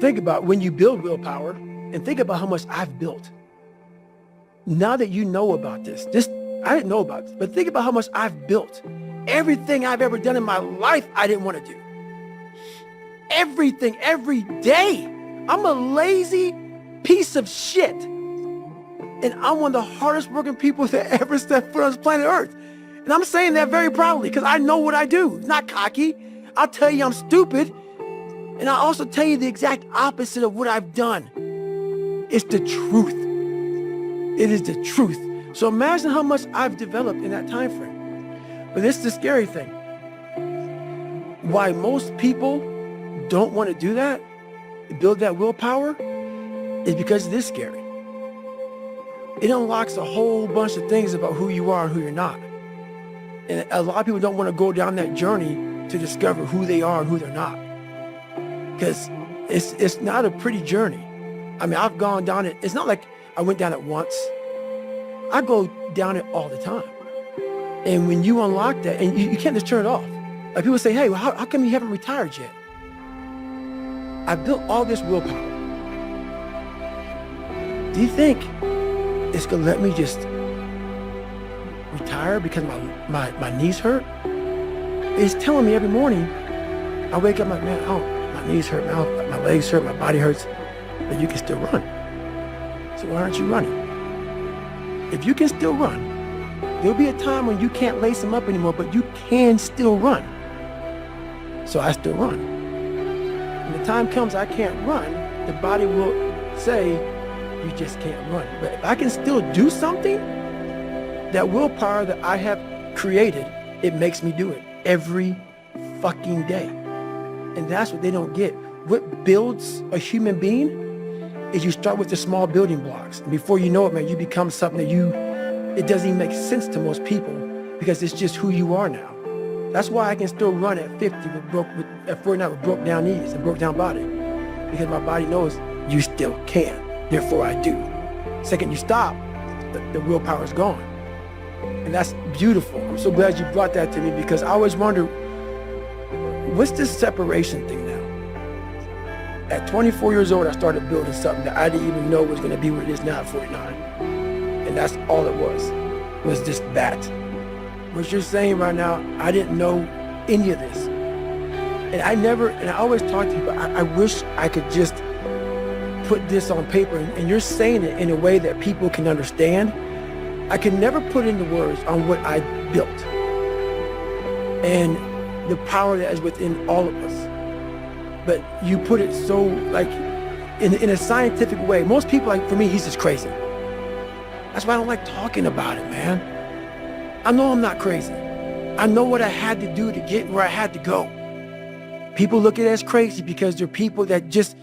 think about when you build willpower and think about how much I've built. Now that you know about this, I didn't know about this, but think about how much I've built. Everything I've ever done in my life, I didn't want to do. Everything, every day. I'm a lazy piece of shit. And I'm one of the hardest working people that ever stepped foot on this planet Earth. And I'm saying that very proudly because I know what I do. It's not cocky. I'll tell you I'm stupid. And I'll also tell you the exact opposite of what I've done. It's the truth. It is the truth. So imagine how much I've developed in that time frame. But this is the scary thing. Why most people don't want to do that, build that willpower, is because it is scary. It unlocks a whole bunch of things about who you are and who you're not. And a lot of people don't want to go down that journey to discover who they are and who they're not. Because it's not a pretty journey. I mean, I've gone down it. It's not like I went down it once. I go down it all the time. And when you unlock that, and you can't just turn it off. Like people say, hey, well, how come you haven't retired yet? I built all this willpower. Do you think it's gonna let me just retire because my knees hurt? It's telling me every morning, I wake up like, man, my knees hurt, my legs hurt, my body hurts, but you can still run. So why aren't you running? If you can still run, there'll be a time when you can't lace them up anymore, but you can still run. So I still run. When the time comes I can't run, the body will say, you just can't run. But if I can still do something, that willpower that I have created, it makes me do it every fucking day. And that's what they don't get. What builds a human being is you start with the small building blocks. And before you know it, man, you become something that it doesn't even make sense to most people because it's just who you are now. That's why I can still run at 50 at 49 with broke down knees and broke down body. Because my body knows you still can. Therefore I do. Second you stop, the willpower is gone. And that's beautiful. I'm so glad you brought that to me because I always wonder, what's this separation thing now? At 24 years old, I started building something that I didn't even know was going to be what it is now at 49. And that's all it was just that. What you're saying right now, I didn't know any of this. And I always talk to people, I wish I could just put this on paper, and you're saying it in a way that people can understand. I can never put into words on what I built and the power that is within all of us. But you put it so like in a scientific way. Most people, like for me, he's just crazy. That's why I don't like talking about it, man. I know I'm not crazy. I know what I had to do to get where I had to go. People look at it as crazy because they're people that just,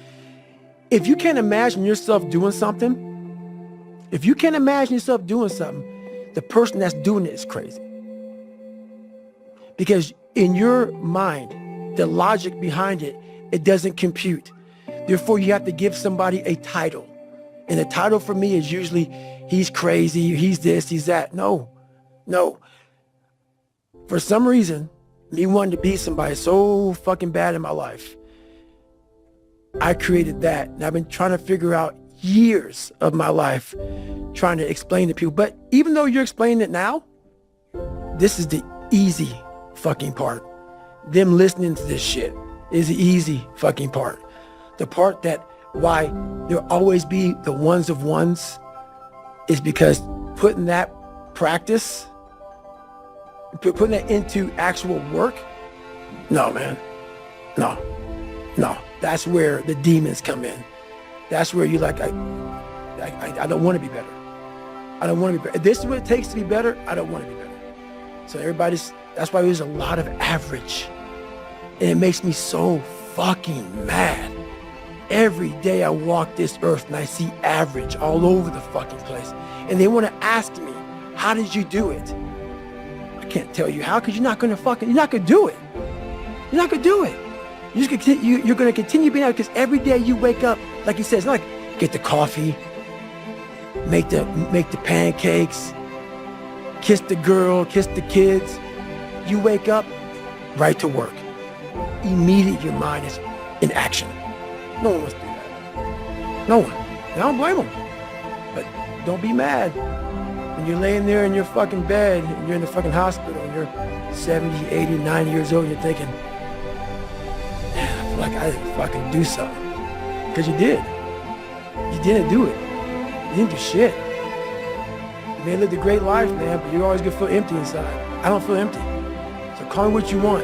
if you can't imagine yourself doing something, the person that's doing it is crazy. Because in your mind, the logic behind it, it doesn't compute. Therefore, you have to give somebody a title. And the title for me is usually, he's crazy, he's this, he's that. No. For some reason, me wanting to be somebody so fucking bad in my life, I created that. And I've been trying to figure out years of my life trying to explain to people. But even though you're explaining it now, this is the easy fucking part. Them listening to this shit is the easy fucking part. The part that why there'll always be the ones of ones is because putting that practice, putting that into actual work, no, man. No. That's where the demons come in. That's where you're like, I don't want to be better. I don't want to be better. If this is what it takes to be better, I don't want to be better. So that's why there's a lot of average. And it makes me so fucking mad. Every day I walk this earth and I see average all over the fucking place. And they want to ask me, how did you do it? I can't tell you how, because you're not going to do it. You're not going to do it. You're going to continue being out, because every day you wake up, like he says, like get the coffee, make the pancakes, kiss the girl, kiss the kids. You wake up, right to work. Immediately your mind is in action. No one wants to do that. No one. And I don't blame them. But don't be mad when you're laying there in your fucking bed and you're in the fucking hospital and you're 70, 80, 90 years old and you're thinking, man, I feel like I didn't fucking do something. Because you did. You didn't do it. You didn't do shit. You may have lived a great life, man, but you're always gonna feel empty inside. I don't feel empty. So call me what you want.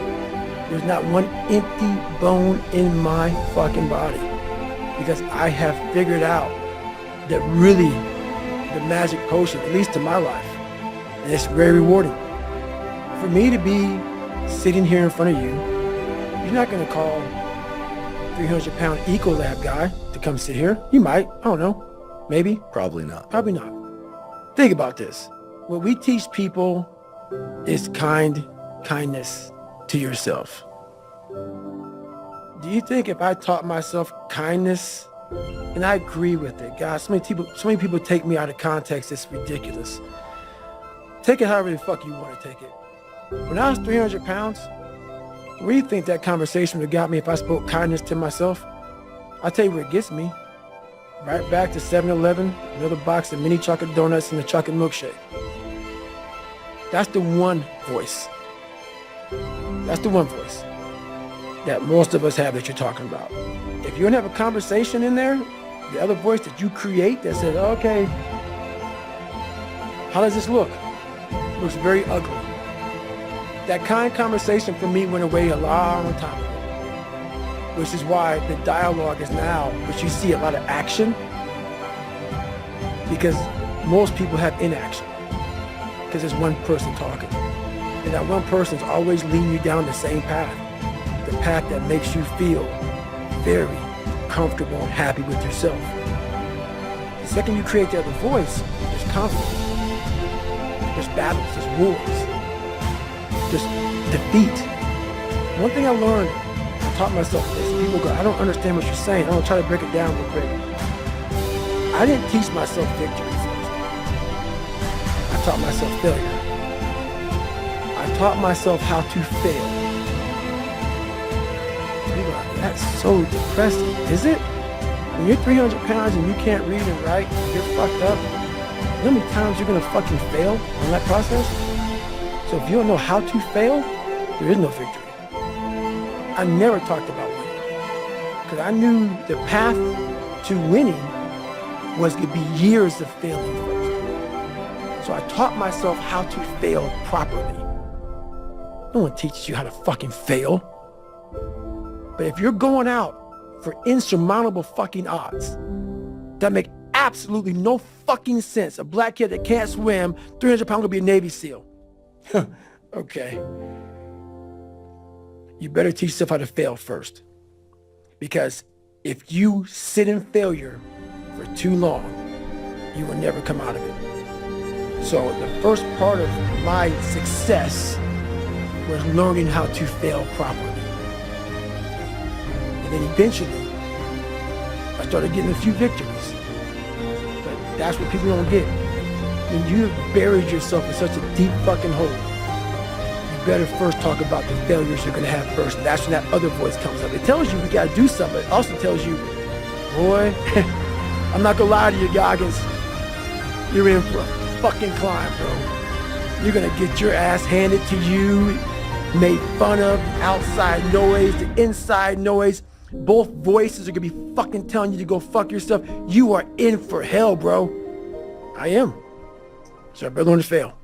There's not one empty bone in my fucking body. Because I have figured out that really the magic potion, at least to my life, and it's very rewarding. For me to be sitting here in front of you, you're not gonna call 300-pound Ecolab guy to come sit here. You might, I don't know, maybe. Probably not. Probably not. Think about this. What we teach people is kindness to yourself. Do you think if I taught myself kindness, and I agree with it, guys, so many people take me out of context, it's ridiculous. Take it however the fuck you want to take it. When I was 300 pounds, where do you think that conversation would have got me if I spoke kindness to myself? I'll tell you where it gets me. Right back to 7-Eleven, another box of mini chocolate donuts and a chocolate milkshake. That's the one voice. That's the one voice that most of us have that you're talking about. If you don't have a conversation in there, the other voice that you create that says, okay, how does this look? It looks very ugly. That kind conversation for me went away a long time ago, which is why the dialogue is now, which you see a lot of action, because most people have inaction, because there's one person talking. And that one person's always leading you down the same path, the path that makes you feel very comfortable and happy with yourself. The second you create the other voice, there's conflict, there's battles, there's wars, there's defeat. One thing I learned, I taught myself this, people go, I don't understand what you're saying. I'm gonna try to break it down real quick. I didn't teach myself victory first. I taught myself failure. I taught myself how to fail. People are like, that's so depressing, is it? When you're 300 pounds and you can't read and write, you're fucked up. You know how many times you're gonna fucking fail on that process? So if you don't know how to fail, there is no victory. I never talked about winning, because I knew the path to winning was going to be years of failing first. So I taught myself how to fail properly. No one teaches you how to fucking fail. But if you're going out for insurmountable fucking odds that make absolutely no fucking sense, a black kid that can't swim, 300 pounds, gonna be a Navy SEAL. Okay. You better teach yourself how to fail first. Because if you sit in failure for too long, you will never come out of it. So the first part of my success was learning how to fail properly. And then eventually, I started getting a few victories. But that's what people don't get. When you've buried yourself in such a deep fucking hole, better first talk about the failures you're gonna have first. And that's when that other voice comes up. It tells you we gotta do something. It also tells you, boy, I'm not gonna lie to you, Goggins. You're in for a fucking climb, bro. You're gonna get your ass handed to you, made fun of, outside noise, the inside noise. Both voices are gonna be fucking telling you to go fuck yourself. You are in for hell, bro. I am. So I better learn to fail.